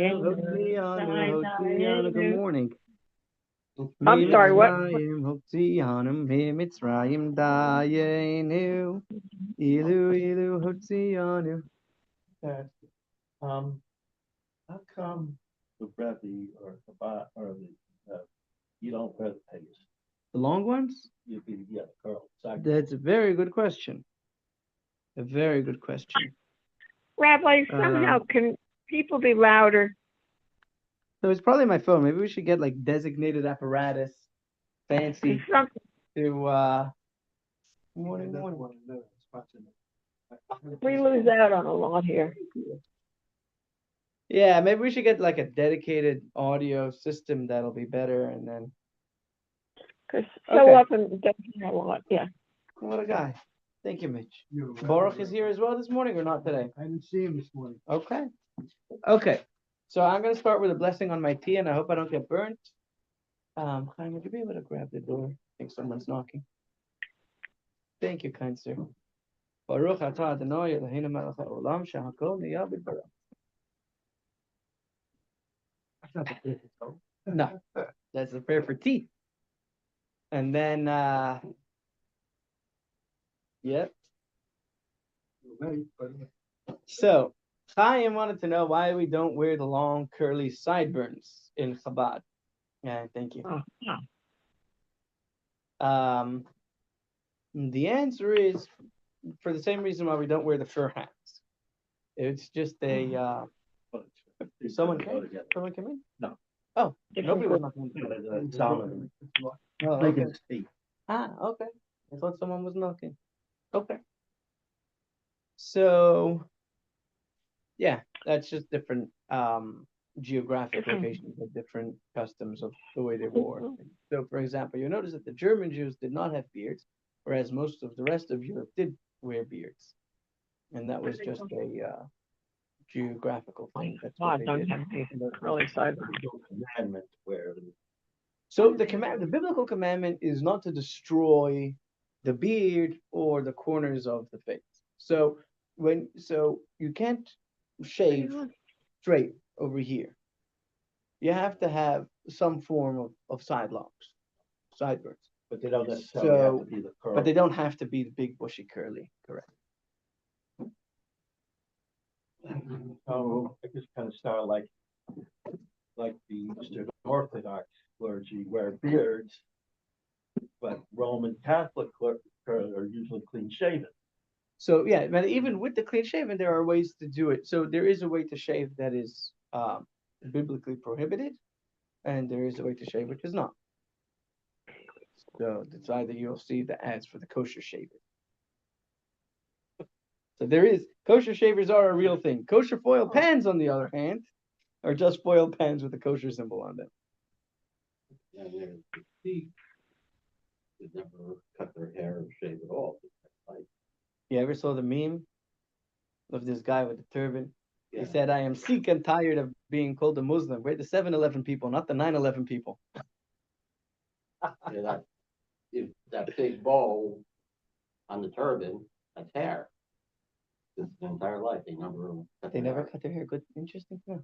Dayeinu. Good morning. I'm sorry, what? Dayeinu. Ilu Hotsianu. That, um, how come the Rebbe or the you don't wear the pants? The long ones? You'd be the girl. That's a very good question. A very good question. Rabbi, somehow can people be louder? So it's probably my phone. Maybe we should get like designated apparatus, fancy to morning. We lose out on a lot here. Yeah, maybe we should get like a dedicated audio system that'll be better, and then. Because so often it doesn't hear a lot. Yeah. What a guy. Thank you, Mitch. Baruch is here as well this morning or not today? I didn't see him this morning. Okay. Okay. So I'm going to start with a blessing on my tea, and I hope I don't get burnt. Chaim, would you be able to grab the door? I think someone's knocking. Thank you, kind sir. Baruch atah Adonai Eloheinu melech haolam shehakol niyah b'dbarav. No, that's the prayer for tea. And then, yep. So, Chaim wanted to know why we don't wear the long curly sideburns in Chabad. Yeah, thank you. The answer is for the same reason why we don't wear the fur hats. It's just a someone came? Someone came in? No. Oh, nobody was knocking. Oh, okay. Okay. I thought someone was knocking. Okay. So, yeah, that's just different geographic locations with different customs of the way they wore. So, for example, you notice that the German Jews did not have beards, whereas most of the rest of Europe did wear beards. And that was just a geographical thing. That's what they did. Really sideburns. Commandment where So the biblical commandment is not to destroy the beard or the corners of the face. So you can't shave straight over here. You have to have some form of side locks, sideburns. But they don't necessarily have to be the curl. But they don't have to be the big bushy curly, correct? I just kind of sound like the Eastern Orthodox clergy wear beards, but Roman Catholic are usually clean shaven. So yeah, but even with the clean shaven, there are ways to do it. So there is a way to shave that is biblically prohibited, and there is a way to shave which is not. So it's either you'll see the ads for the kosher shaver. So there is kosher shavers are a real thing. Kosher foil pans, on the other hand, are just foil pans with a kosher symbol on them. And there's the Sikh that never cut their hair or shave at all. You ever saw the meme of this guy with the turban? Yeah. He said, "I am Sikh and tired of being called a Muslim." We're the 7-Eleven people, not the 9/11 people. Yeah, that big bow on the turban, that's hair. This is their entire life. They never cut their hair. Good, interesting. Yeah.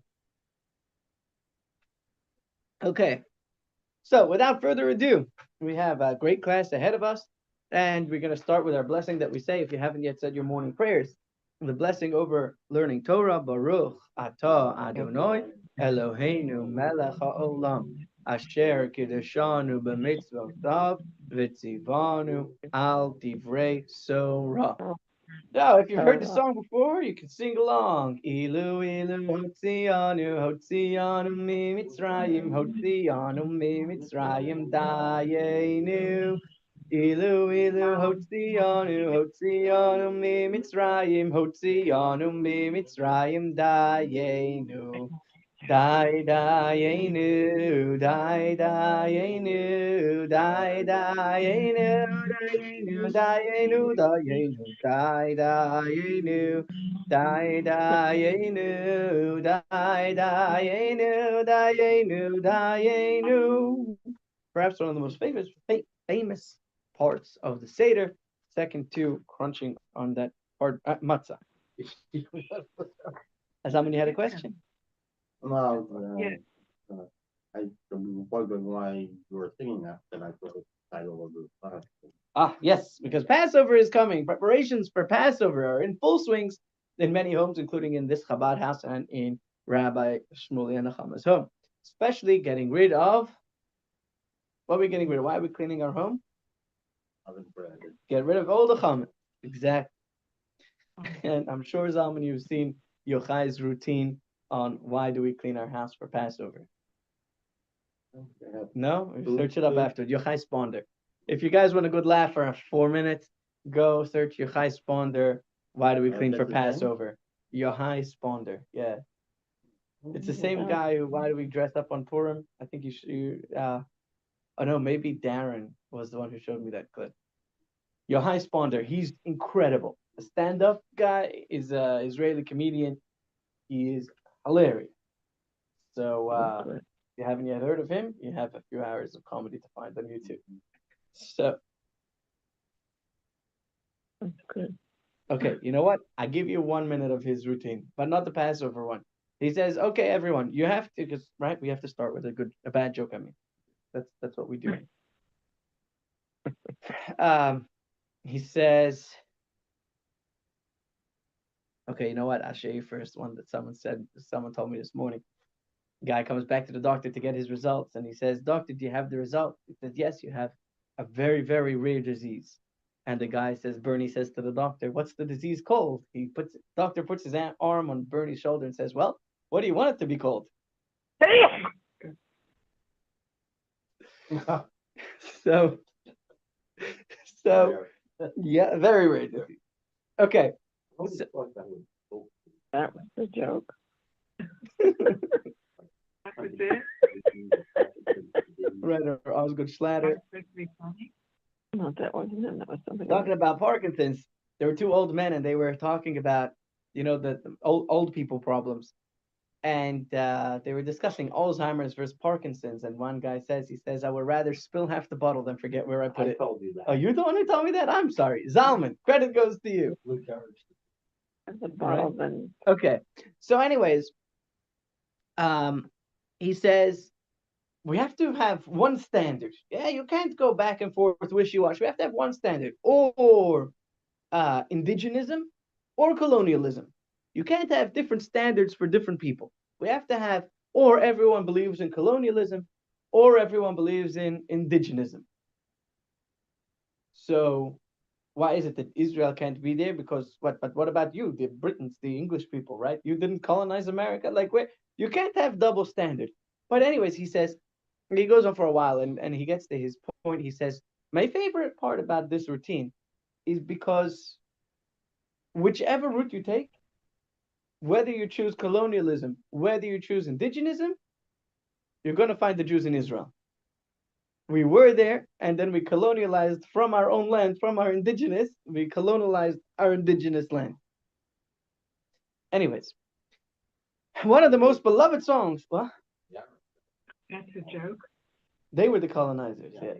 Okay. So without further ado, we have a great class ahead of us, and we're going to start with our blessing that we say if you haven't yet said your morning prayers. The blessing over learning Torah, Baruch atah Adonai Eloheinu melech haolam asher kiddushanu b'mitzvotav v'tzivanu al divrei Torah. So, if you've heard the song before, you can sing along. Ilu ilu hotzianu mi Mitzrayim Dayeinu. Ilu ilu hotzianu mi Mitzrayim Dayeinu. Dayeinu, Dayeinu, Dayeinu. Perhaps one of the most famous parts of the Seder, second to crunching on that part matzah. As someone had a question. Well, Yeah. I was wondering why you were singing that, then I put the title of the class. Ah, yes, because Passover is coming. Preparations for Passover are in full swings in many homes, including in this Chabad house and in Rabbi Shmuley Nachama's home. Especially getting rid of what are we getting rid of? Why are we cleaning our home? Oven bread. Get rid of all the chametz. Exactly. And I'm sure, Zalman, you've seen Yochai's routine on why do we clean our house for Passover. No? Search it up after. Yochai Sponder. If you guys want a good laugh for 4 minutes, go search Yochai Sponder. Why do we clean for That's his name? Passover? Yochai Sponder. Yeah. It's the same guy who, why do we dress up on Purim? I think you should, oh no, maybe Darren was the one who showed me that clip. Yochai Sponder, he's incredible. The stand-up guy is an Israeli comedian. He is hilarious. So if you haven't yet heard of him, you have a few hours of comedy to find on YouTube. So That's good. okay, you know what? I give you 1 minute of his routine, but not the Passover one. He says, "Okay, everyone, you have to, because right, we have to start with a bad joke. I mean, that's what we do." He says, "Okay, you know what? I'll show you first one that someone told me this morning. Guy comes back to the doctor to get his results, and he says, 'Doctor, do you have the result?' He says, 'Yes, you have a very, very rare disease.' And the guy says, Bernie says to the doctor, 'What's the disease called?' Doctor puts his arm on Bernie's shoulder and says, 'Well, what do you want it to be called?'" So, so yeah, very rare disease. Okay. So, That was the joke. That was it. right, or Osgood Schlatter. No, that wasn't him. That was something Talking else. about Parkinson's, there were two old men, and they were talking about, the old people problems. And they were discussing Alzheimer's versus Parkinson's. And one guy he says, "I would rather spill half the bottle than forget where I put I it." told you that. Oh, you're the one who told me that? I'm sorry. Zalman, credit goes to you. Blue carrots. The bottle, then Okay. So, anyways, he says, we have to have one standard. Yeah, you can't go back and forth wishy-washy. We have to have one standard. Or indigenism or colonialism. You can't have different standards for different people. We have to have, or everyone believes in colonialism, or everyone believes in indigenism. So why is it that Israel can't be there? Because what? But what about you, the Britons, the English people, right? You didn't colonize America. Like, where you can't have double standard. But anyways, he goes on for a while, and he gets to his point. He says, my favorite part about this routine is because whichever route you take, whether you choose colonialism, whether you choose indigenism, you're going to find the Jews in Israel. We were there, and then we colonialized from our own land, from our indigenous, we colonialized our indigenous land. Anyways, one of the most beloved songs, well, Yeah. that's a joke. they were the colonizers, yeah.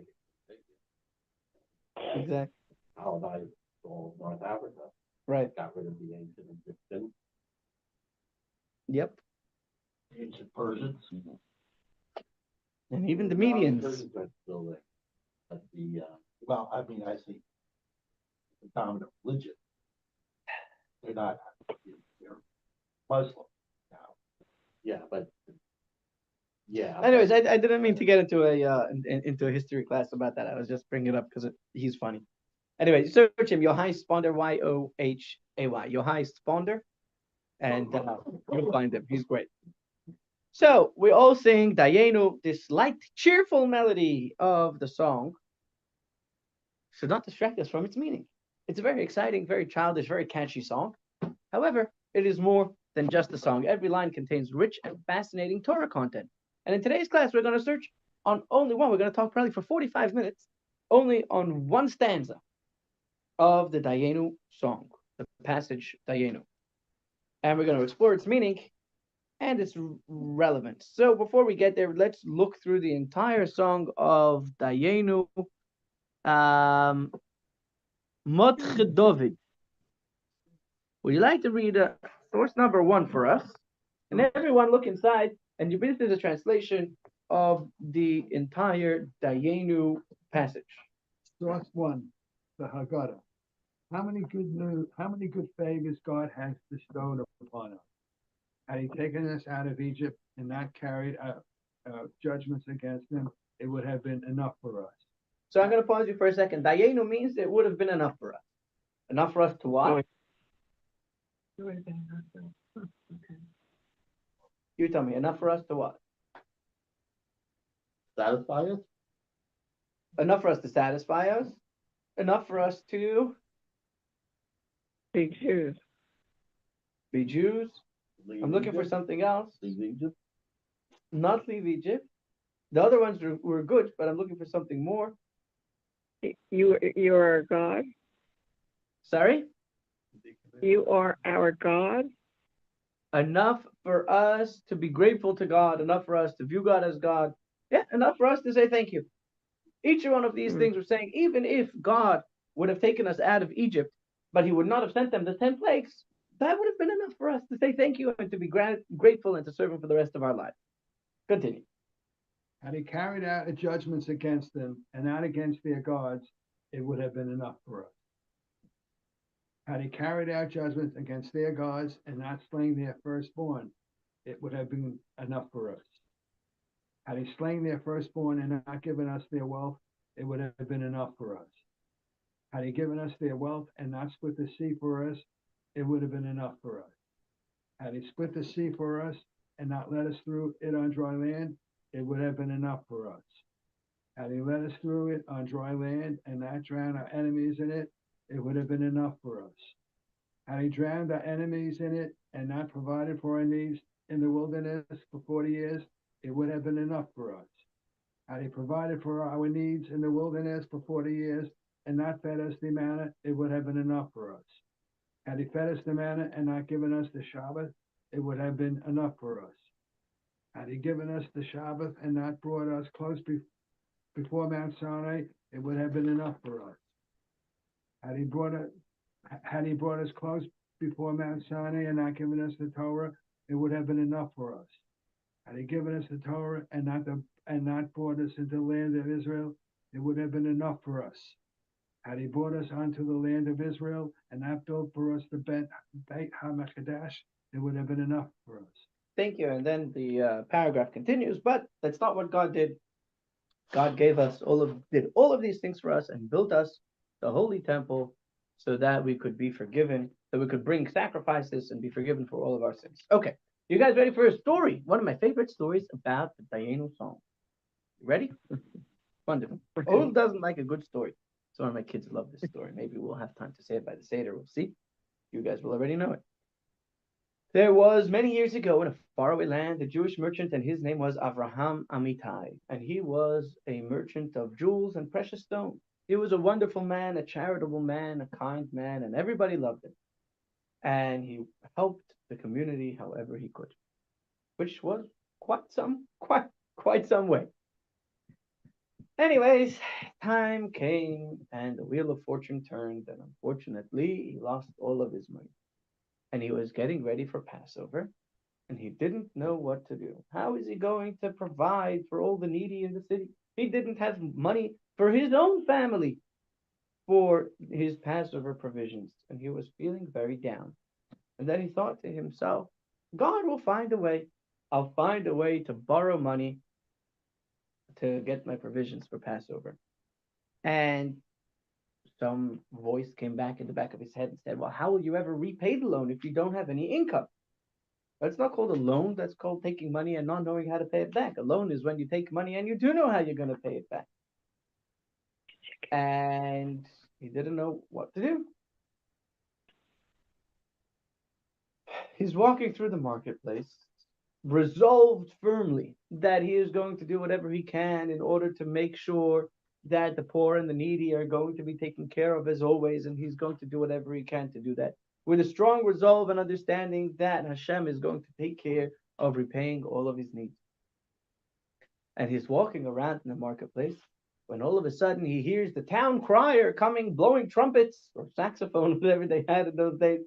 Yeah. Exactly. Colonized all North Africa. Right. Got rid of the ancient Egyptians, Yep. Ancient Persians. And even the A lot of Medians. Persians are still there. But the Well, I mean, I see the dominant religion. They're not, they're Muslim now. yeah, but yeah. Anyways, but- I didn't mean to get into a history class about that. I was just bringing it up because he's funny. Anyway, search him, Yochai Sponder, Yohay, Yochai Sponder, and you'll find him. He's great. So we all sing Dayeinu, this light, cheerful melody of the song should not distract us from its meaning. It's a very exciting, very childish, very catchy song. However, it is more than just a song. Every line contains rich and fascinating Torah content. And in today's class, we're going to search on only one. We're going to talk probably for 45 minutes, only on one stanza of the Dayeinu song, the passage Dayeinu. And we're going to explore its meaning and its relevance. So before we get there, let's look through the entire song of Dayeinu. David. Would you like to read source number 1 for us? And everyone look inside, and this is a translation of the entire Dayeinu passage. Source 1, the Haggadah. How many good favors God has bestowed upon us? Had he taken us out of Egypt and not carried out judgments against them, it would have been enough for us. So I'm going to pause you for a second. Dayeinu means it would have been enough for us. Enough for us to what? You tell me. Enough for us to what? Satisfy us? Enough for us to satisfy us? Enough for us to Be Jews. be Jews? Leave I'm looking for Egypt? something else. Leave Egypt? Not leave Egypt. The other ones were good, but I'm looking for something more. You are God. Sorry? You are our God. Enough for us to be grateful to God, enough for us to view God as God. Yeah, enough for us to say thank you. Each one of these things we're saying, even if God would have taken us out of Egypt, but he would not have sent them the 10 plagues, that would have been enough for us to say thank you and to be grateful and to serve him for the rest of our life. Continue. Had he carried out judgments against them and not against their gods, it would have been enough for us. Had he carried out judgments against their gods and not slain their firstborn, it would have been enough for us. Had he slain their firstborn and not given us their wealth, it would have been enough for us. Had he given us their wealth and not split the sea for us, it would have been enough for us. Had he split the sea for us and not led us through it on dry land, it would have been enough for us. Had he led us through it on dry land and not drown our enemies in it, it would have been enough for us. Had he drowned our enemies in it and not provided for our needs in the wilderness for 40 years, it would have been enough for us. Had he provided for our needs in the wilderness for 40 years and not fed us the manna, it would have been enough for us. Had he fed us the manna and not given us the Shabbath, it would have been enough for us. Had he given us the Shabbath and not brought us close before Mount Sinai, it would have been enough for us. Had he brought us close before Mount Sinai and not given us the Torah, it would have been enough for us. Had he given us the Torah and not brought us into the land of Israel, it would have been enough for us. Had he brought us onto the land of Israel and not built for us the Beit HaMikdash, it would have been enough for us. Thank you. And then the paragraph continues, but that's not what God did. God gave us did all of these things for us and built us the holy temple so that we could be forgiven, that we could bring sacrifices and be forgiven for all of our sins. Okay, you guys ready for a story? One of my favorite stories about the Dayeinu song. You ready? Wonderful. Who doesn't like a good story? Some of my kids love this story. Maybe we'll have time to say it by the Seder. We'll see. You guys will already know it. There was many years ago in a faraway land a Jewish merchant, and his name was Avraham Amitai, and he was a merchant of jewels and precious stones. He was a wonderful man, a charitable man, a kind man, and everybody loved him. And he helped the community however he could, which was quite some way. Anyways, time came and the wheel of fortune turned, and unfortunately he lost all of his money. And he was getting ready for Passover, and he didn't know what to do. How is he going to provide for all the needy in the city? He didn't have money for his own family for his Passover provisions, and he was feeling very down. And then he thought to himself, God will find a way. I'll find a way to borrow money to get my provisions for Passover. And some voice came back in the back of his head and said, well, how will you ever repay the loan if you don't have any income? That's not called a loan. That's called taking money and not knowing how to pay it back. A loan is when you take money and you do know how you're going to pay it back. And he didn't know what to do. He's walking through the marketplace, resolved firmly that he is going to do whatever he can in order to make sure that the poor and the needy are going to be taken care of as always, and he's going to do whatever he can to do that, with a strong resolve and understanding that Hashem is going to take care of repaying all of his needs. And he's walking around in the marketplace when all of a sudden he hears the town crier coming, blowing trumpets or saxophone, whatever they had in those days.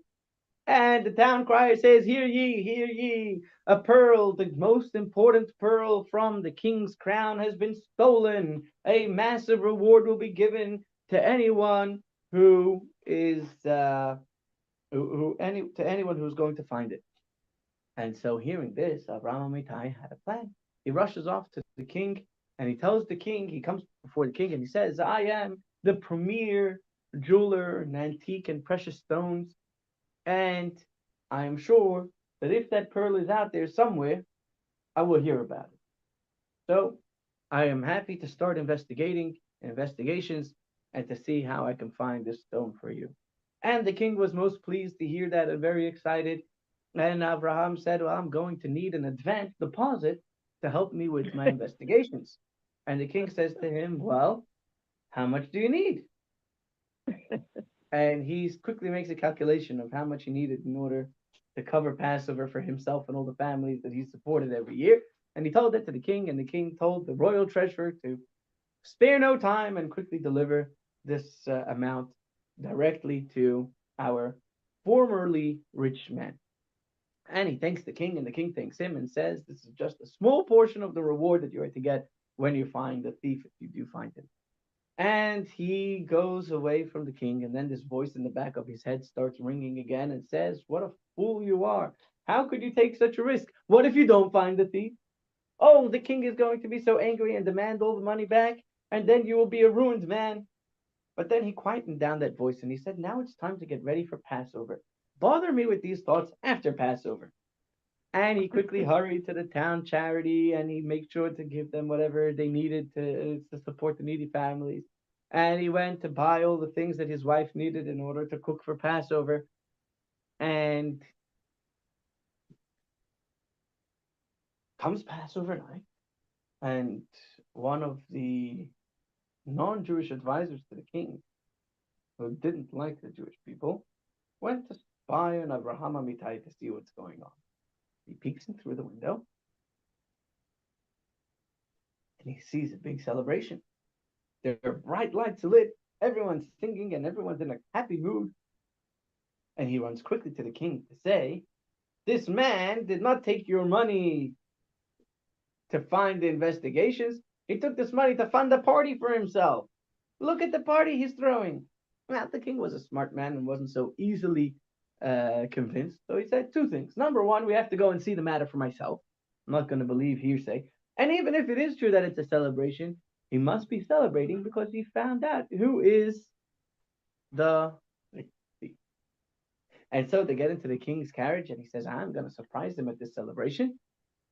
And the town crier says, hear ye, a pearl, the most important pearl from the king's crown has been stolen. A massive reward will be given to anyone who is to anyone who's going to find it. And so hearing this, Avraham Amitai had a plan. He rushes off to the king and he tells the king, he comes before the king and he says, I am the premier jeweler in antique and precious stones, and I am sure that if that pearl is out there somewhere, I will hear about it. So I am happy to start investigations and to see how I can find this stone for you. And the king was most pleased to hear that and very excited. And Abraham said, well, I'm going to need an advance deposit to help me with my investigations. And the king says to him, well, how much do you need? And he quickly makes a calculation of how much he needed in order to cover Passover for himself and all the families that he supported every year. And he told that to the king, and the king told the royal treasurer to spare no time and quickly deliver this amount directly to our formerly rich man. And he thanks the king, and the king thanks him and says, this is just a small portion of the reward that you are to get when you find the thief, if you do find him. And he goes away from the king, and then this voice in the back of his head starts ringing again and says, what a fool you are. How could you take such a risk? What if you don't find the thief? Oh, the king is going to be so angry and demand all the money back, and then you will be a ruined man. But then he quietened down that voice and he said, now it's time to get ready for Passover. Bother me with these thoughts after Passover. And he quickly hurried to the town charity and he made sure to give them whatever they needed to support the needy families. And he went to buy all the things that his wife needed in order to cook for Passover. And comes Passover night, and one of the non-Jewish advisors to the king, who didn't like the Jewish people, went to spy on Avraham Amitai to see what's going on. He peeks in through the window, and he sees a big celebration. There are bright lights lit, everyone's singing, and everyone's in a happy mood. And he runs quickly to the king to say, this man did not take your money to find the investigations. He took this money to fund a party for himself. Look at the party he's throwing. Well, the king was a smart man and wasn't so easily convinced. So he said two things. Number one, we have to go and see the matter for myself. I'm not going to believe hearsay. And even if it is true that it's a celebration, he must be celebrating because he found out who is the thief. And so they get into the king's carriage and he says, I'm going to surprise them at this celebration.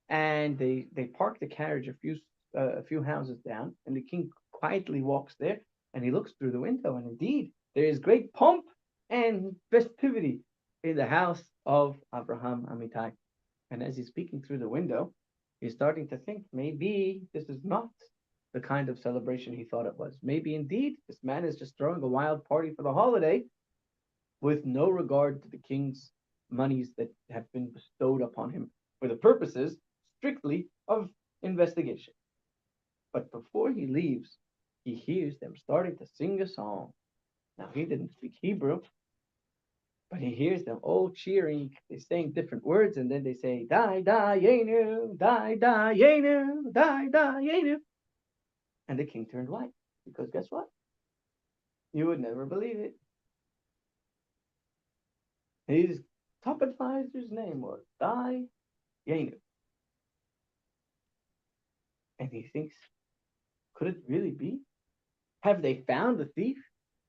And they park the carriage a few houses down, and the king quietly walks there and he looks through the window, and indeed there is great pomp and festivity in the house of Abraham Amitai. And as he's peeking through the window, he's starting to think maybe this is not the kind of celebration he thought it was. Maybe indeed this man is just throwing a wild party for the holiday with no regard to the king's monies that have been bestowed upon him for the purposes strictly of investigation. But before he leaves, he hears them starting to sing a song. Now, he didn't speak Hebrew, but he hears them all cheering. They're saying different words, and then they say, Dayeinu, Dayeinu, Dayeinu. And the king turned white, because guess what? You would never believe it. His top advisor's name was Dayeinu. And he thinks, could it really be? Have they found the thief?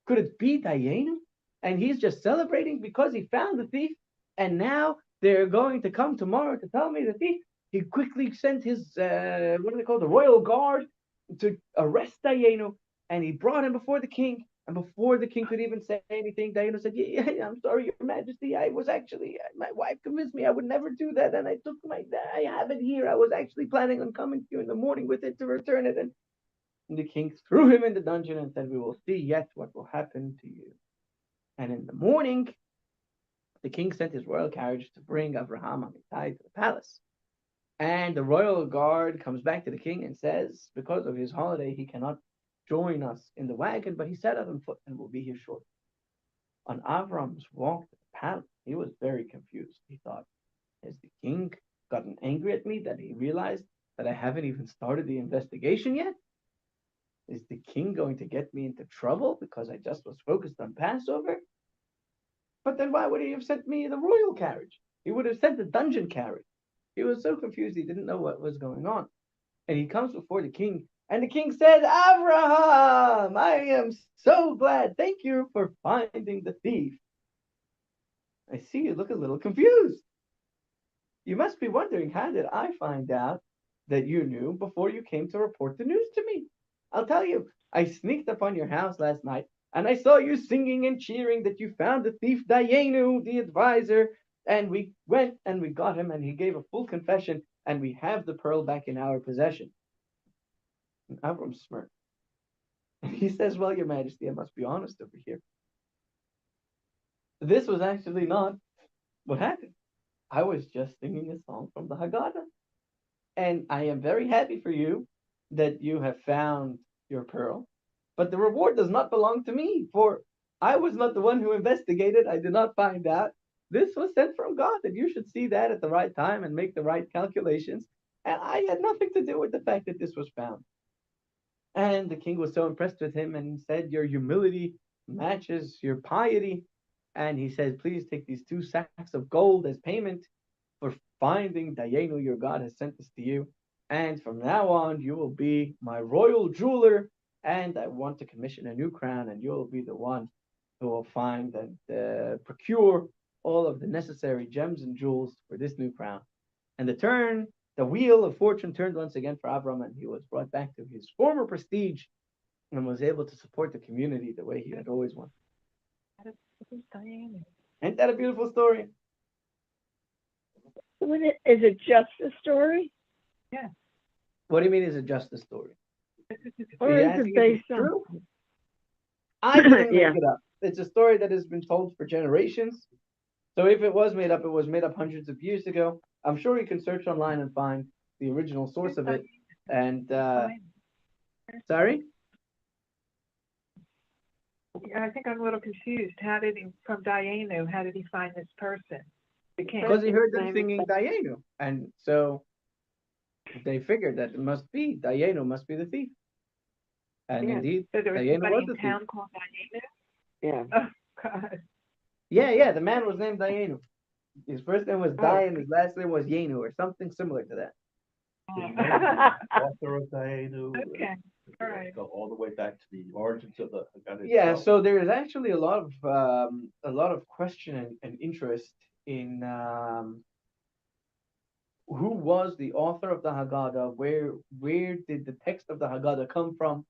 Could it be Dayeinu? And he's just celebrating because he found the thief, and now they're going to come tomorrow to tell me the thief. He quickly sent his, what do they call it, the royal guard to arrest Dayeinu, and he brought him before the king. And before the king could even say anything, Dayeinu said, yeah, I'm sorry, your majesty, I was actually, my wife convinced me I would never do that, and I have it here. I was actually planning on coming to you in the morning with it to return it. And the king threw him in the dungeon and said, we will see yet what will happen to you. And in the morning, the king sent his royal carriage to bring Avraham Amitai to the palace. And the royal guard comes back to the king and says, because of his holiday, he cannot join us in the wagon, but he set out on foot and will be here shortly. On Avram's walk to the palace, He was very confused. He thought, has the king gotten angry at me that he realized that I haven't even started the investigation yet? Is the king going to get me into trouble because I just was focused on Passover? But then why would he have sent me the royal carriage? He would have sent the dungeon carriage. He was so confused he didn't know what was going on. And he comes before the king, and the king said, Abraham, I am so glad. Thank you for finding the thief. I see you look a little confused. You must be wondering, how did I find out that you knew before you came to report the news to me? I'll tell you, I sneaked up on your house last night, and I saw you singing and cheering that you found the thief Dayeinu, the advisor, and we went and we got him, and he gave a full confession, and we have the pearl back in our possession. And Avram smirked. And he says, well, your majesty, I must be honest over here. This was actually not what happened. I was just singing a song from the Haggadah. And I am very happy for you that you have found your pearl. But the reward does not belong to me, for I was not the one who investigated. I did not find out. This was sent from God, and you should see that at the right time and make the right calculations. And I had nothing to do with the fact that this was found. And the king was so impressed with him and said, your humility matches your piety. And he said, please take these 2 sacks of gold as payment for finding Dayeinu, your God has sent this to you. And from now on, you will be my royal jeweler. And I want to commission a new crown, and you'll be the one who will find and procure all of the necessary gems and jewels for this new crown. And the wheel of fortune turned once again for Abram, and he was brought back to his former prestige and was able to support the community the way he had always wanted. Ain't that a beautiful story? Is it just a story? Yeah. What do you mean, is it just a story? Or is it based on? True? I didn't make Yeah. it up. It's a story that has been told for generations. So if it was made up, it was made up hundreds of years ago. I'm sure you can search online and find the original source of it. And sorry? I think I'm a little confused. From Dayeinu, how did he find this person? Because he heard them singing Dayeinu. And so they figured that it must be Dayeinu, must be the thief. And indeed, So there was Dayeinu somebody was the in thief. town called Dayeinu? Yeah. Oh, God. Yeah, the man was named Dayeinu. His first name was Dayan, his last name was Yenu, or something similar to that. Author of Dayeinu. Okay, all right. Go all the way back to the origins of the Haggadah Yeah, itself. so there is actually a lot of question and interest in who was the author of the Haggadah, where did the text of the Haggadah come from.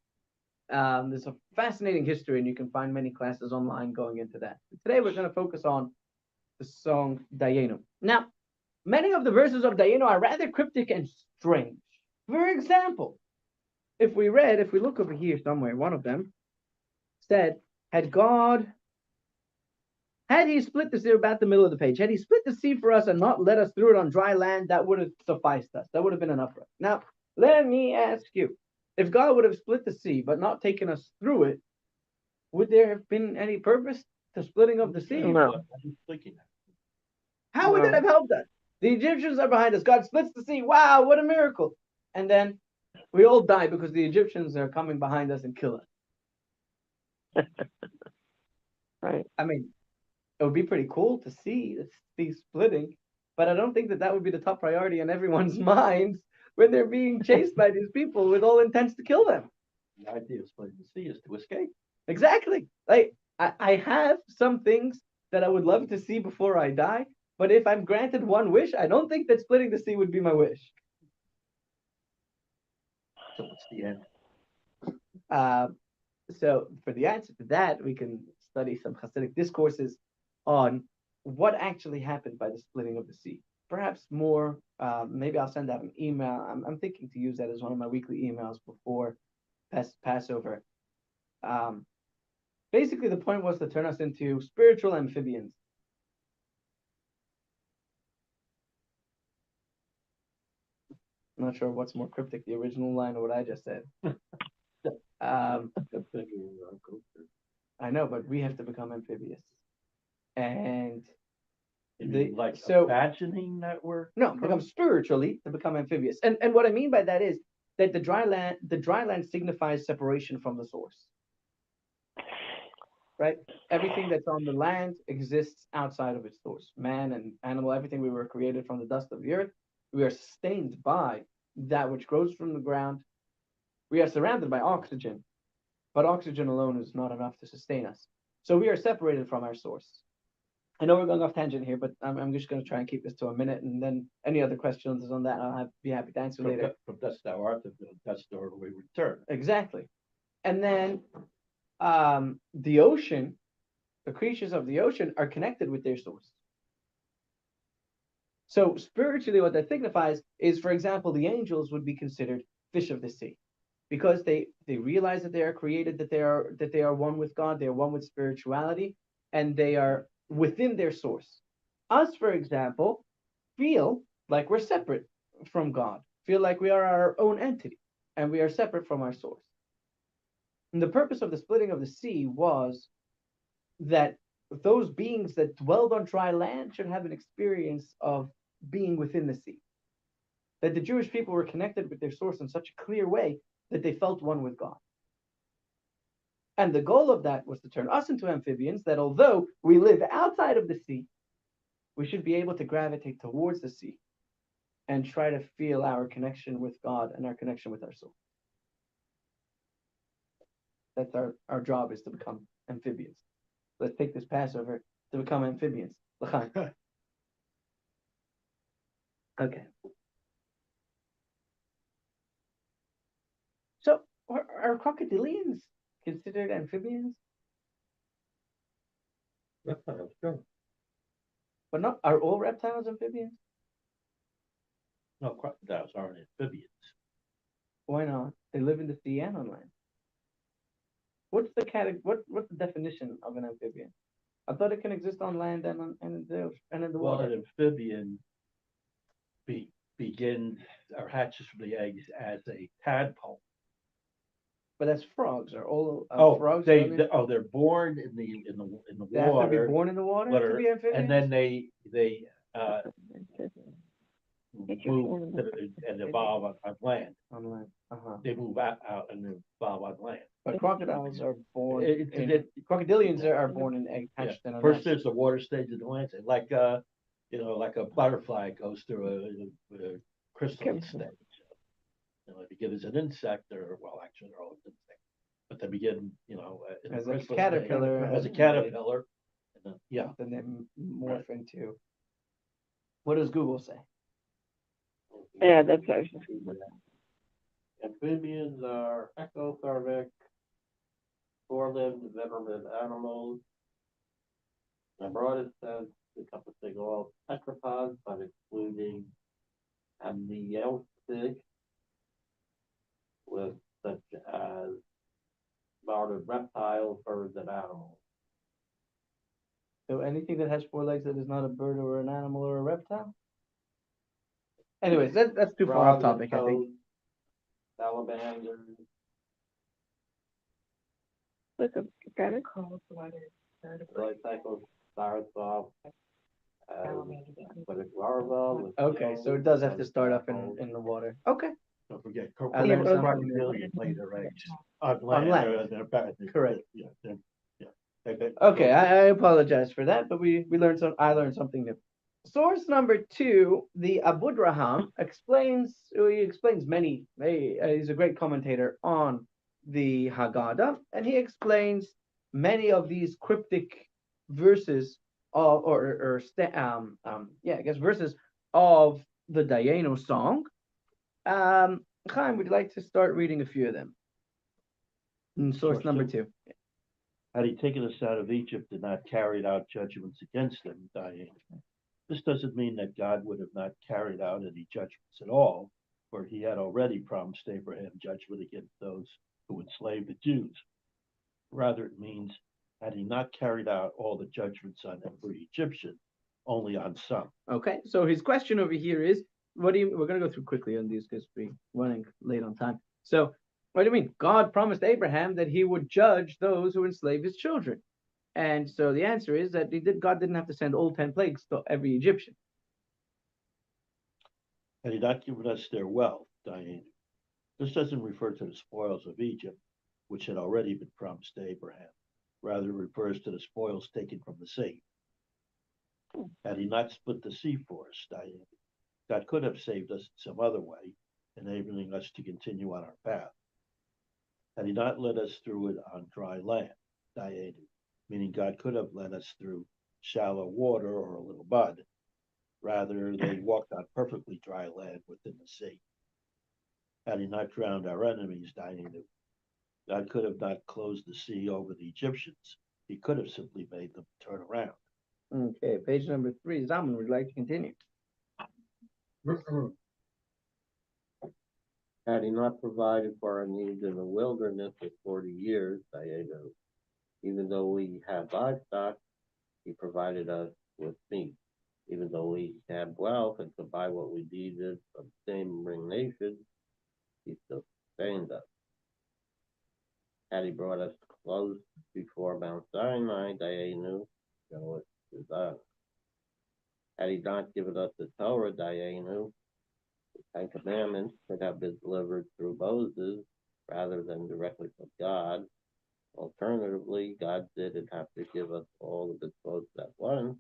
There's a fascinating history, and you can find many classes online going into that. Today we're going to focus on the song Dayeinu. Now, many of the verses of Dayeinu are rather cryptic and strange. For example, if we look over here somewhere, one of them said, had he split the sea, about the middle of the page, had he split the sea for us and not let us through it on dry land, that would have sufficed us. That would have been enough for us. Now, let me ask you, if God would have split the sea but not taken us through it, would there have been any purpose to splitting of the sea? No. I'm thinking that. How would that have helped us? The Egyptians are behind us. God splits the sea. Wow, what a miracle. And then we all die because the Egyptians are coming behind us and kill us. Right. I mean, it would be pretty cool to see the sea splitting, but I don't think that would be the top priority in everyone's minds when they're being chased by these people with all intents to kill them. The idea of splitting the sea is to escape. Exactly. Like, I have some things that I would love to see before I die, but if I'm granted one wish, I don't think that splitting the sea would be my wish. So it's the end. So for the answer to that, we can study some Hasidic discourses on what actually happened by the splitting of the sea. Perhaps more, maybe I'll send out an email. I'm thinking to use that as one of my weekly emails before Passover. Basically, the point was to turn us into spiritual amphibians. I'm not sure what's more cryptic, the original line or what I just said. I know, but we have to become amphibious. And You mean like so imagining that we're no, become spiritually to become amphibious. And what I mean by that is that the dry land signifies separation from the source. Right? Everything that's on the land exists outside of its source. Man and animal, everything we were created from the dust of the earth. We are sustained by that which grows from the ground. We are surrounded by oxygen, but oxygen alone is not enough to sustain us. So we are separated from our source. I know we're going off tangent here, but I'm just going to try and keep this to a minute, and then any other questions on that, be happy to answer later. From dust thou art, dust thou we return. Exactly. And then the ocean, the creatures of the ocean are connected with their source. So spiritually, what that signifies is, for example, the angels would be considered fish of the sea, because they realize that they are created, that they are one with God, they are one with spirituality, and they are within their source. Us, for example, feel like we're separate from God, feel like we are our own entity, and we are separate from our source. And the purpose of the splitting of the sea was that those beings that dwelled on dry land should have an experience of being within the sea. That the Jewish people were connected with their source in such a clear way that they felt one with God. And the goal of that was to turn us into amphibians, that although we live outside of the sea, we should be able to gravitate towards the sea and try to feel our connection with God and our connection with our soul. That's our job, is to become amphibians. Let's take this Passover to become amphibians. Okay. So are crocodilians considered amphibians? Reptiles, sure. But not, are all reptiles amphibians? No, crocodiles aren't amphibians. Why not? They live in the sea and on land. What's the definition of an amphibian? I thought it can exist on land and in the Well, water. an amphibian begins or hatches from the eggs as a tadpole. But that's frogs. Are all frogs? They're born in the They have to be water, born in the water to be amphibians? and then they move born and evolve on land. On land. They move out and evolve on land. But crocodiles are born. Crocodilians Crocodilians are born in egg hatched in a First, nest. there's the water stage of the land, like like a butterfly goes through a chrysalis stage. They begin as an insect, actually they're all insects, but they begin, in As the a chrysalis caterpillar. stage, as a caterpillar. And then they morph into. What does Google say? Yeah, that's what I was just Amphibians are ectothermic, four-limbed vertebrate animals. In the broadest sense, encompassing all tetrapods, but excluding amniotic, with such as modern reptiles, birds, and animals. So anything that has four legs that is not a bird or an animal or a reptile? Anyways, that's too far off topic, I think. Salamanders. look up. Got it? Life cycle starts off as aquatic larva. Okay, so it does have to start up in the water. Okay. don't forget, I learned something new. crocodilian lay their eggs On on land. land. Correct. They- Okay, I apologize for that, but I learned something new. Source number 2, the Abudraham explains many. He's a great commentator on the Haggadah, and he explains many of these cryptic verses of verses of the Dayeinu song. Chaim, would you like to start reading a few of them? Source number 2. Had he taken us out of Egypt and not carried out judgments against them, Dayeinu. This doesn't mean that God would have not carried out any judgments at all, for he had already promised Abraham judgment against those who enslaved the Jews. Rather, it means, had he not carried out all the judgments on every Egyptian, only on some. Okay, so his question over here is, we're going to go through quickly on these because we're running late on time. So, what do you mean? God promised Abraham that he would judge those who enslave his children. And so the answer is that God didn't have to send all 10 plagues to every Egyptian. Had he not given us their wealth, Dayeinu. This doesn't refer to the spoils of Egypt, which had already been promised to Abraham. Rather, it refers to the spoils taken from the sea. Had he not split the sea for us, Dayeinu, God could have saved us in some other way, enabling us to continue on our path. Had he not led us through it on dry land, Dayeinu, meaning God could have led us through shallow water or a little mud. Rather, they walked on perfectly dry land within the sea. Had he not drowned our enemies, Dayeinu, God could have not closed the sea over the Egyptians. He could have simply made them turn around. Okay, page number 3. Zalman, would you like to continue? Had he not provided for our needs in the wilderness for 40 years, Dayeinu, even though we had livestock, he provided us with meat. Even though we had wealth and could buy what we needed from neighboring nations, he still sustained us. Had he brought us close before Mount Sinai, Dayeinu, show it is us. Had he not given us the Torah, Dayeinu, the Ten Commandments could have been delivered through Moses rather than directly from God. Alternatively, God didn't have to give us all of the quotes at once,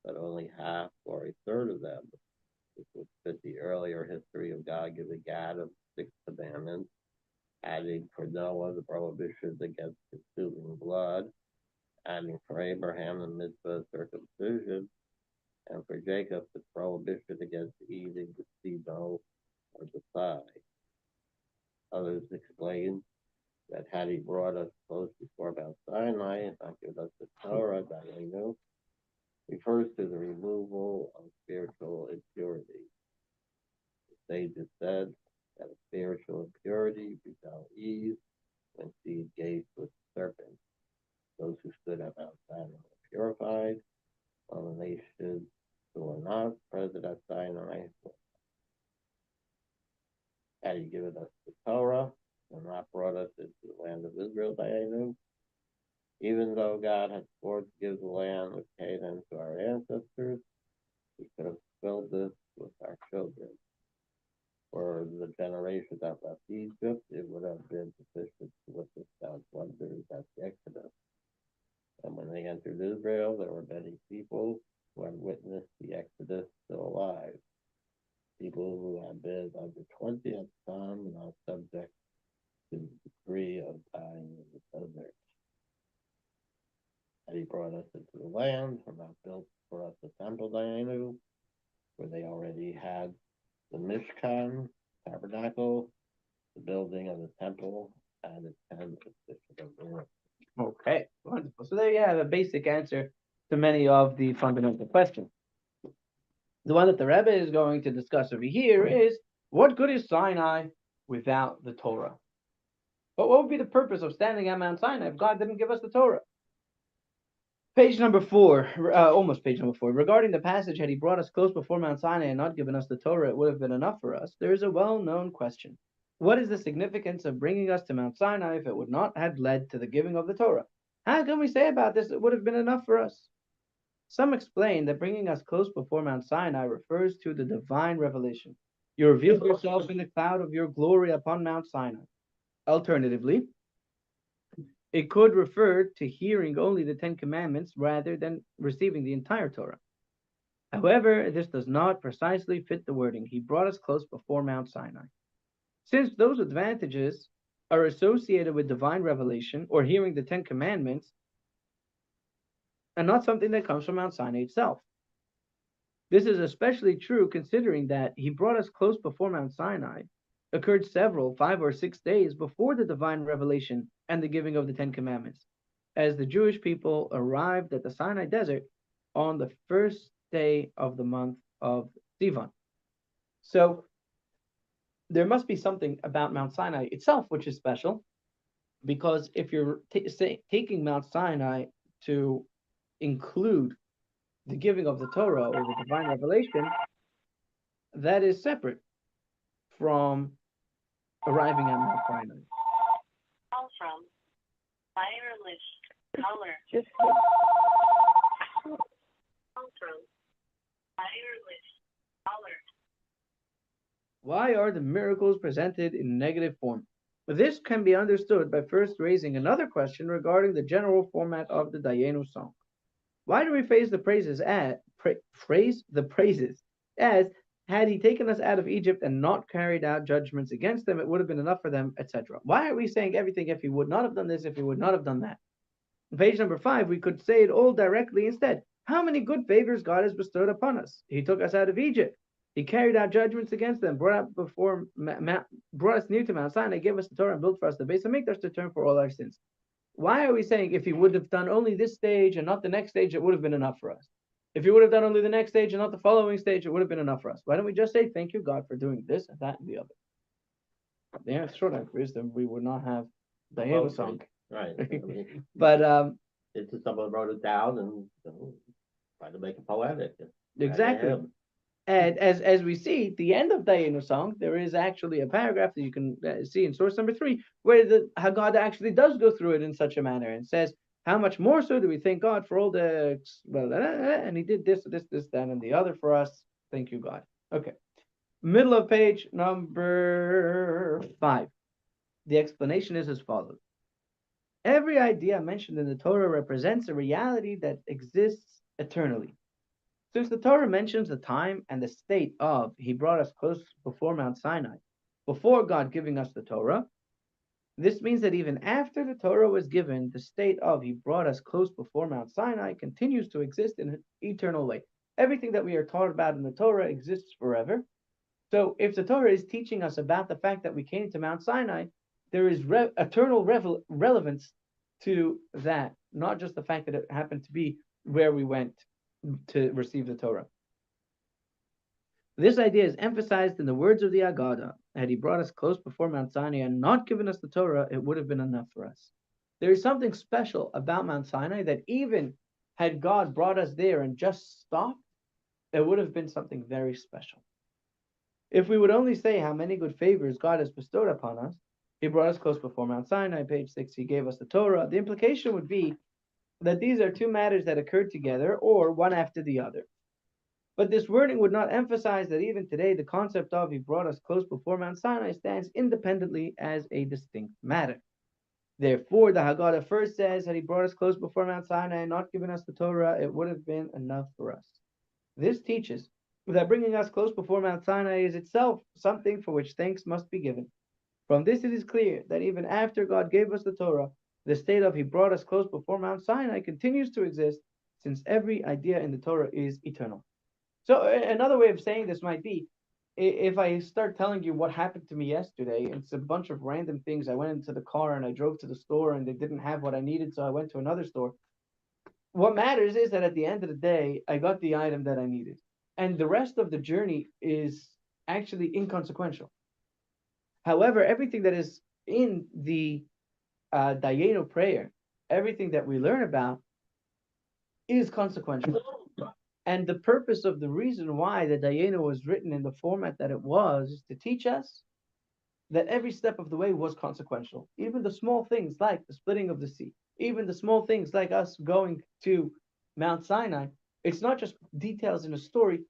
but only half or a third of them. This would fit the earlier history of God giving Adam 6 commandments, adding for Noah the prohibitions against consuming blood, adding for Abraham the mitzvah of circumcision, and for Jacob the prohibition against eating the sino or the thigh. Others explain that had he brought us close before Mount Sinai and not given us the Torah, Dayeinu, refers to the removal of spiritual impurity. The sages said that a spiritual impurity befell Eve when she engaged with the serpent. Those who stood at Mount Sinai were purified, while the nations who were not present at Sinai were. Had he given us the Torah and not brought us into the land of Israel, Dayeinu, even though God had sworn to give the land of Canaan to our ancestors, he could have filled this with our children. For the generation that left Egypt, it would have been sufficient to witness God's wonders at the Exodus. And when they entered Israel, there were many people who had witnessed the Exodus still alive. People who had been under 20 at the time and are subject to the decree of dying in the desert. And he brought us into the land and not built for us a temple, Dayeinu, where they already had the Mishkan, tabernacle, the building of the temple, and its 10 constituent rooms. Okay, wonderful. So there you have a basic answer to many of the fundamental questions. The one that the Rebbe is going to discuss over here is, what good is Sinai without the Torah? But what would be the purpose of standing at Mount Sinai if God didn't give us the Torah? Page number 4, almost page number 4. Regarding the passage, had he brought us close before Mount Sinai and not given us the Torah, it would have been enough for us. There is a well-known question. What is the significance of bringing us to Mount Sinai if it would not have led to the giving of the Torah? How can we say about this it would have been enough for us? Some explain that bringing us close before Mount Sinai refers to the divine revelation. You revealed yourself in the cloud of your glory upon Mount Sinai. Alternatively, it could refer to hearing only the 10 Commandments rather than receiving the entire Torah. However, this does not precisely fit the wording. He brought us close before Mount Sinai. Since those advantages are associated with divine revelation or hearing the 10 Commandments, and not something that comes from Mount Sinai itself. This is especially true considering that he brought us close before Mount Sinai occurred several, 5 or 6 days before the divine revelation and the giving of the 10 Commandments, as the Jewish people arrived at the Sinai desert on the first day of the month of Sivan. So there must be something about Mount Sinai itself which is special, because if you're taking Mount Sinai to include the giving of the Torah or the divine revelation, that is separate from arriving at Mount Sinai. Call from fire list. Just Why are the miracles presented in negative form? This can be understood by first raising another question regarding the general format of the Dayeinu song. Why do we phrase the praises as had he taken us out of Egypt and not carried out judgments against them, it would have been enough for them, etc. Why are we saying everything if he would not have done this, if he would not have done that? On page number 5, we could say it all directly instead. How many good favors God has bestowed upon us? He took us out of Egypt. He carried out judgments against them, brought us near to Mount Sinai, gave us the Torah, and built for us the base of Mikdash to turn for all our sins. Why are we saying if he would have done only this stage and not the next stage, it would have been enough for us? If he would have done only the next stage and not the following stage, it would have been enough for us. Why don't we just say, thank you, God, for doing this and that and the other? The short answer is that we would not have the Dayeinu song. Right. I mean, But it's just someone wrote it down and tried to make it poetic. exactly. And as we see at the end of Dayeinu song, there is actually a paragraph that you can see in source number 3, where how God actually does go through it in such a manner and says, how much more so do we thank God for all the, and he did this, that, and the other for us. Thank you, God. Okay. Middle of page number 5. The explanation is as follows. Every idea mentioned in the Torah represents a reality that exists eternally. Since the Torah mentions the time and the state of he brought us close before Mount Sinai, before God giving us the Torah, this means that even after the Torah was given, the state of he brought us close before Mount Sinai continues to exist in an eternal way. Everything that we are taught about in the Torah exists forever. So if the Torah is teaching us about the fact that we came to Mount Sinai, there is eternal relevance to that, not just the fact that it happened to be where we went to receive the Torah. This idea is emphasized in the words of the Agada. Had he brought us close before Mount Sinai and not given us the Torah, it would have been enough for us. There is something special about Mount Sinai that even had God brought us there and just stopped, it would have been something very special. If we would only say how many good favors God has bestowed upon us, he brought us close before Mount Sinai, page 6, he gave us the Torah, the implication would be that these are two matters that occurred together or one after the other. But this wording would not emphasize that even today the concept of he brought us close before Mount Sinai stands independently as a distinct matter. Therefore, the Haggadah first says that he brought us close before Mount Sinai and not given us the Torah, it would have been enough for us. This teaches that bringing us close before Mount Sinai is itself something for which thanks must be given. From this it is clear that even after God gave us the Torah, the state of he brought us close before Mount Sinai continues to exist, since every idea in the Torah is eternal. So another way of saying this might be, if I start telling you what happened to me yesterday, it's a bunch of random things. I went into the car and I drove to the store and they didn't have what I needed, so I went to another store. What matters is that at the end of the day, I got the item that I needed. And the rest of the journey is actually inconsequential. However, everything that is in the Dayeinu prayer, everything that we learn about is consequential. And the purpose of the reason why the Dayeinu was written in the format that it was is to teach us that every step of the way was consequential. Even the small things like the splitting of the sea, even the small things like us going to Mount Sinai, it's not just details in a story.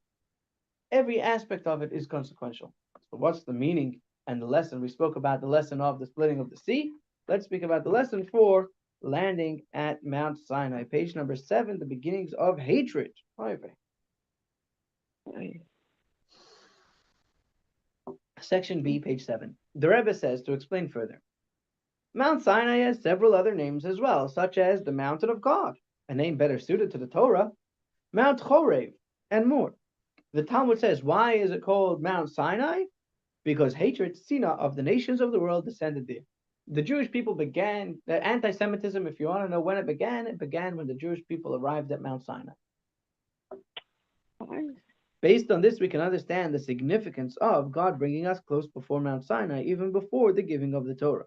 Every aspect of it is consequential. So what's the meaning and the lesson? We spoke about the lesson of the splitting of the sea. Let's speak about the lesson for landing at Mount Sinai. Page number 7, the beginnings of hatred. Section B, page 7. The Rebbe says, to explain further, Mount Sinai has several other names as well, such as the Mountain of God, a name better suited to the Torah, Mount Chorev, and more. The Talmud says, why is it called Mount Sinai? Because hatred, Sinah, of the nations of the world descended there. The Jewish people began, anti-Semitism, if you want to know when it began when the Jewish people arrived at Mount Sinai. Based on this, we can understand the significance of God bringing us close before Mount Sinai, even before the giving of the Torah.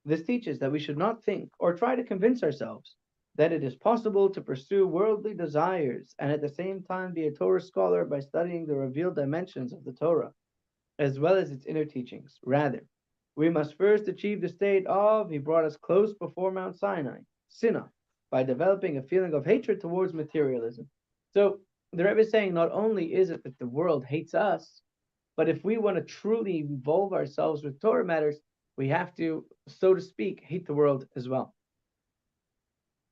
This teaches that we should not think or try to convince ourselves that it is possible to pursue worldly desires and at the same time be a Torah scholar by studying the revealed dimensions of the Torah, as well as its inner teachings. Rather, we must first achieve the state of he brought us close before Mount Sinai, Sinah, by developing a feeling of hatred towards materialism. So the Rebbe is saying not only is it that the world hates us, but if we want to truly involve ourselves with Torah matters, we have to, so to speak, hate the world as well.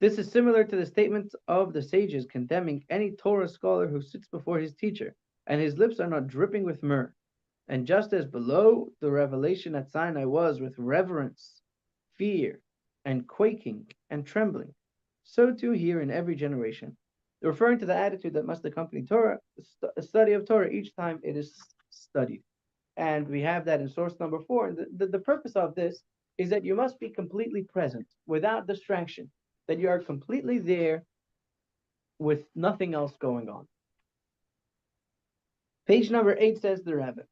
This is similar to the statement of the sages condemning any Torah scholar who sits before his teacher, and his lips are not dripping with myrrh. And just as below the revelation at Sinai was with reverence, fear, and quaking and trembling, so too here in every generation, referring to the attitude that must accompany Torah, a study of Torah each time it is studied. And we have that in source number 4. And the purpose of this is that you must be completely present without distraction, that you are completely there with nothing else going on. Page number 8 says the Rebbe.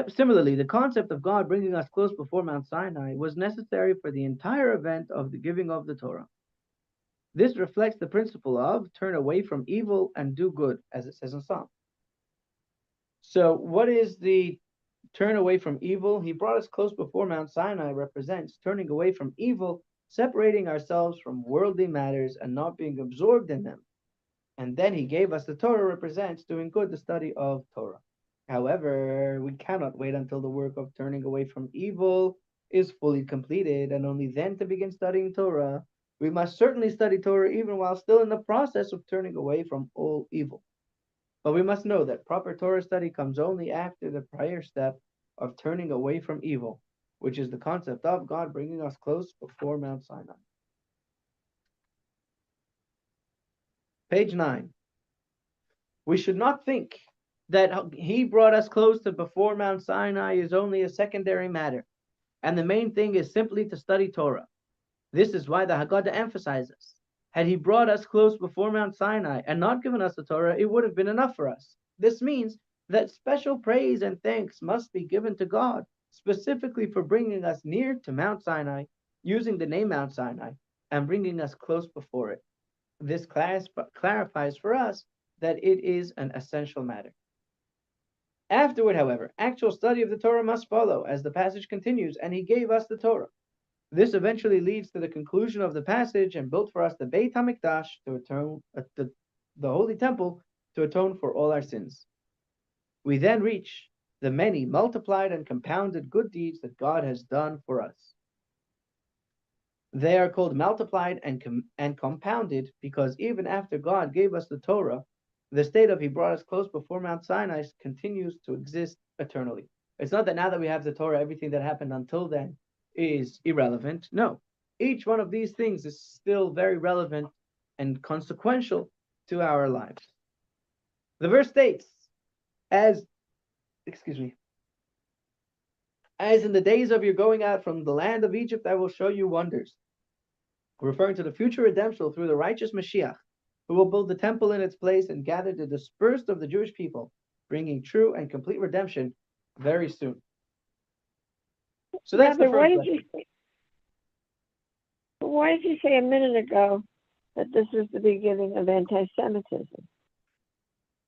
Similarly, the concept of God bringing us close before Mount Sinai was necessary for the entire event of the giving of the Torah. This reflects the principle of turn away from evil and do good, as it says in Psalm. So what is the turn away from evil? He brought us close before Mount Sinai represents turning away from evil, separating ourselves from worldly matters and not being absorbed in them. And then he gave us the Torah represents doing good, the study of Torah. However, we cannot wait until the work of turning away from evil is fully completed and only then to begin studying Torah. We must certainly study Torah even while still in the process of turning away from all evil. But we must know that proper Torah study comes only after the prior step of turning away from evil, which is the concept of God bringing us close before Mount Sinai. Page 9. We should not think that he brought us close to before Mount Sinai is only a secondary matter, and the main thing is simply to study Torah. This is why the Haggadah emphasizes, had he brought us close before Mount Sinai and not given us the Torah, it would have been enough for us. This means that special praise and thanks must be given to God, specifically for bringing us near to Mount Sinai, using the name Mount Sinai, and bringing us close before it. This clarifies for us that it is an essential matter. Afterward, however, actual study of the Torah must follow, as the passage continues, and he gave us the Torah. This eventually leads to the conclusion of the passage and built for us the Beit HaMikdash to atone, the Holy Temple, to atone for all our sins. We then reach the many multiplied and compounded good deeds that God has done for us. They are called multiplied and compounded because even after God gave us the Torah, the state of he brought us close before Mount Sinai continues to exist eternally. It's not that now that we have the Torah, everything that happened until then is irrelevant. No, each one of these things is still very relevant and consequential to our lives. The verse states, as in the days of your going out from the land of Egypt, I will show you wonders, referring to the future redemption through the righteous Mashiach, who will build the temple in its place and gather the dispersed of the Jewish people, bringing true and complete redemption very soon. So that's the first lesson. Why did you say a minute ago that this is the beginning of anti-Semitism?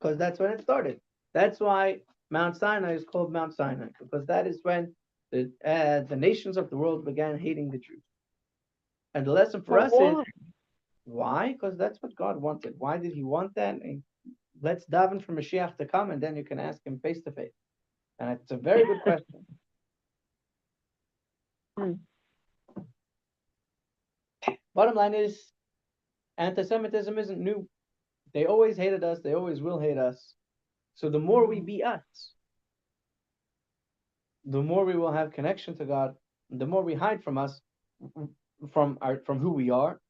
Because that's when it started. That's why Mount Sinai is called Mount Sinai, because that is when the nations of the world began hating the Jews. And the lesson for us is, why? Because that's what God wanted. Why did he want that? And let's daven for Mashiach to come, and then you can ask him face to face. And it's a very good question. Bottom line is, anti-Semitism isn't new. They always hated us. They always will hate us. So the more we be us, the more we will have connection to God. The more we hide from us, from who we are,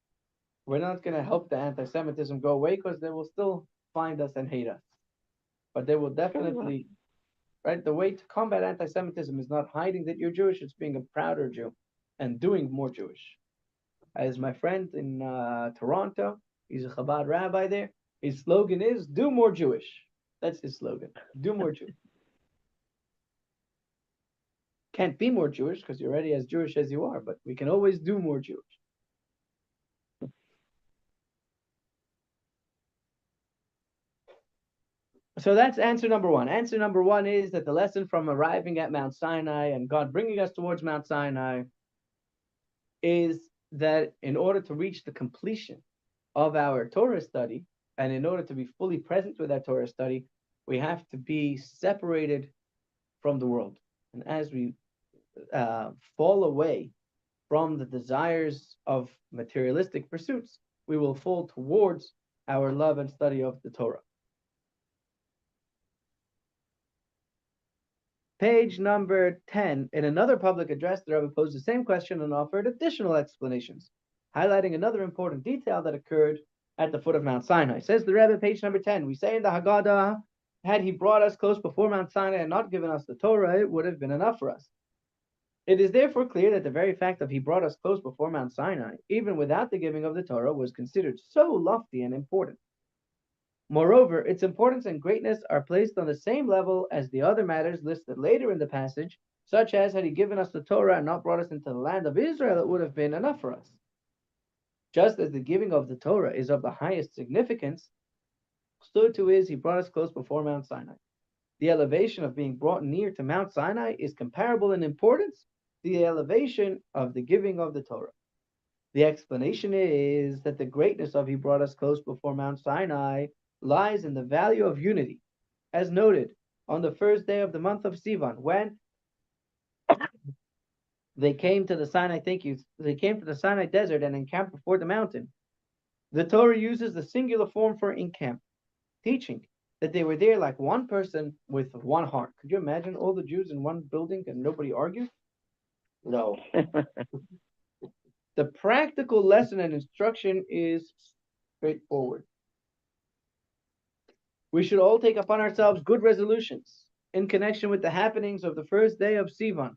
we're not going to help the anti-Semitism go away, because they will still find us and hate us. But they will definitely, right? The way to combat anti-Semitism is not hiding that you're Jewish, it's being a prouder Jew and doing more Jewish. As my friend in Toronto, he's a Chabad rabbi there, his slogan is, do more Jewish. That's his slogan, do more Jewish. Can't be more Jewish because you're already as Jewish as you are, but we can always do more Jewish. So that's answer number 1. Answer number 1 is that the lesson from arriving at Mount Sinai and God bringing us towards Mount Sinai is that in order to reach the completion of our Torah study, and in order to be fully present with our Torah study, we have to be separated from the world. And as we fall away from the desires of materialistic pursuits, we will fall towards our love and study of the Torah. Page number 10. In another public address, the Rebbe posed the same question and offered additional explanations, highlighting another important detail that occurred at the foot of Mount Sinai. Says the Rebbe, page number 10, we say in the Haggadah, had he brought us close before Mount Sinai and not given us the Torah, it would have been enough for us. It is therefore clear that the very fact that he brought us close before Mount Sinai, even without the giving of the Torah, was considered so lofty and important. Moreover, its importance and greatness are placed on the same level as the other matters listed later in the passage, such as had he given us the Torah and not brought us into the land of Israel, it would have been enough for us. Just as the giving of the Torah is of the highest significance, so too is he brought us close before Mount Sinai. The elevation of being brought near to Mount Sinai is comparable in importance to the elevation of the giving of the Torah. The explanation is that the greatness of he brought us close before Mount Sinai lies in the value of unity, as noted on the first day of the month of Sivan, when they came to the Sinai, they came to the Sinai desert and encamped before the mountain. The Torah uses the singular form for encamp, teaching that they were there like one person with one heart. Could you imagine all the Jews in one building and nobody argued? No. The practical lesson and instruction is straightforward. We should all take upon ourselves good resolutions in connection with the happenings of the first day of Sivan,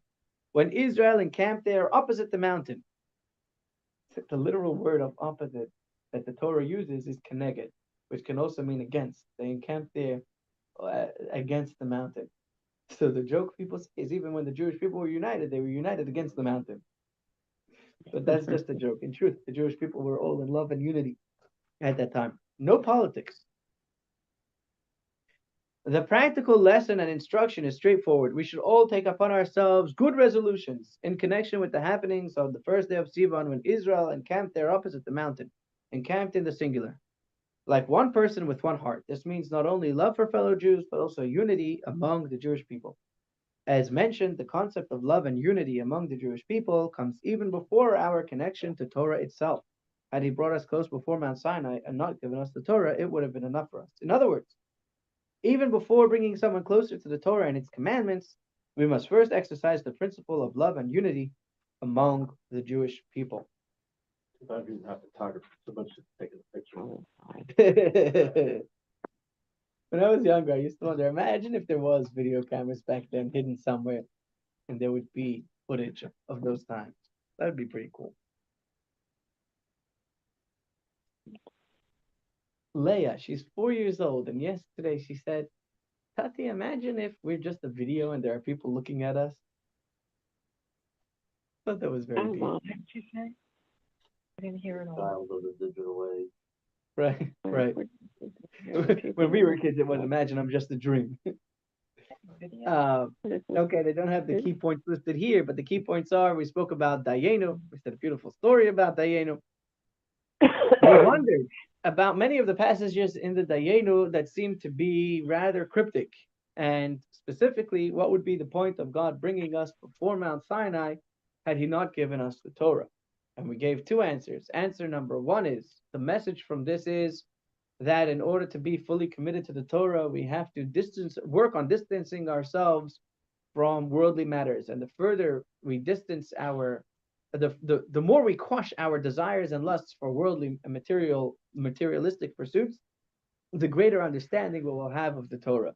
when Israel encamped there opposite the mountain. The literal word of opposite that the Torah uses is keneged, which can also mean against. They encamped there against the mountain. So the joke people say is even when the Jewish people were united, they were united against the mountain. But that's just a joke. In truth, the Jewish people were all in love and unity at that time. No politics. The practical lesson and instruction is straightforward. We should all take upon ourselves good resolutions in connection with the happenings of the first day of Sivan, when Israel encamped there opposite the mountain, encamped in the singular, like one person with one heart. This means not only love for fellow Jews, but also unity among the Jewish people. As mentioned, the concept of love and unity among the Jewish people comes even before our connection to Torah itself. Had he brought us close before Mount Sinai and not given us the Torah, it would have been enough for us. In other words, even before bringing someone closer to the Torah and its commandments, we must first exercise the principle of love and unity among the Jewish people. I didn't have photography so much to take a picture. When I was younger, I used to wonder, imagine if there was video cameras back then hidden somewhere and there would be footage of those times. That would be pretty cool. Leia, she's 4 years old, and yesterday she said, Tati, imagine if we're just a video and there are people looking at us. I thought that was very deep. What did you say? I didn't hear it all. Child of the digital age. Right, right. When we were kids, it was imagine I'm just a dream. Okay, they don't have the key points listed here, but the key points are, we spoke about Dayeinu. We said a beautiful story about Dayeinu. We wondered about many of the passages in the Dayeinu that seem to be rather cryptic, and specifically, what would be the point of God bringing us before Mount Sinai had he not given us the Torah? And we gave two answers. Answer number one is, the message from this is that in order to be fully committed to the Torah, we have to work on distancing ourselves from worldly matters. And the further we distance the more we quash our desires and lusts for worldly and materialistic pursuits, the greater understanding we will have of the Torah.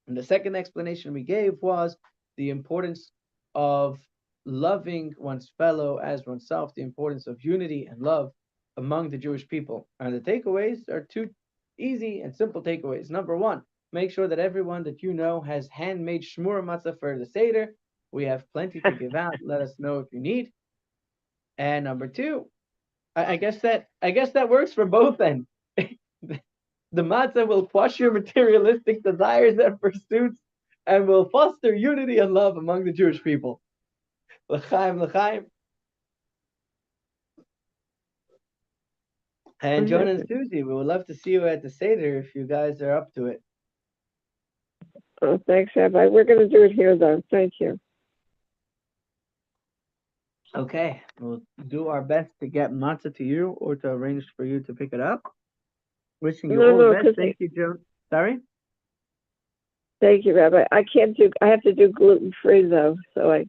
And the second explanation we gave was the importance of loving one's fellow as oneself, the importance of unity and love among the Jewish people. And the takeaways are two easy and simple takeaways. Number one, make sure that everyone that you know has handmade shmura matzah for the Seder. We have plenty to give out. Let us know if you need. And number two, I guess that works for both ends. The matzah will quash your materialistic desires and pursuits and will foster unity and love among the Jewish people. L'chaim, l'chaim. And Joan and Susie, we would love to see you at the Seder if you guys are up to it. Oh, thanks, Rabbi. We're going to do it here, though. Thank you. Okay, we'll do our best to get matzah to you or to arrange for you to pick it up. Wishing you all the best. Thank you, Joan. Sorry? Thank you, Rabbi. I have to do gluten-free, though, so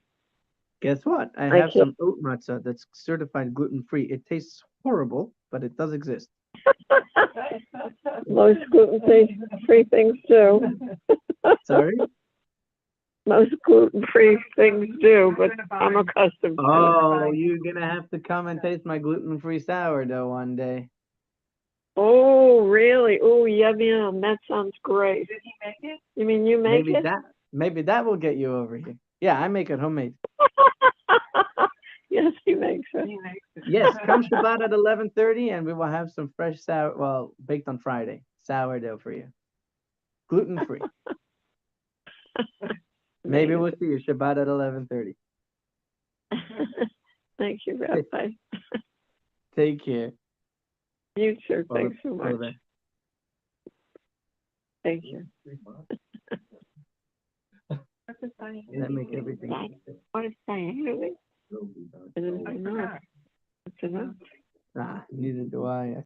Guess what? I have some oat matzah that's certified gluten-free. It tastes horrible, but it does exist. Most gluten-free things do. Sorry? Most gluten-free things do, but I'm accustomed to it. Oh, you're going to have to come and taste my gluten-free sourdough one day. Oh, really? Oh, yum, yum. That sounds great. Did he make it? You mean you make it? Maybe that will get you over here. Yeah, I make it homemade. Yes, he makes it. He makes it. Yes, come Shabbat at 11:30 and we will have some fresh baked on Friday, sourdough for you. Gluten-free. Maybe we'll see you Shabbat at 11:30. Thank you, Rabbi. Take care. You too. Thanks so much. Bye. Thank you. That make everything. What is Dayeinu? It's enough. Neither do I.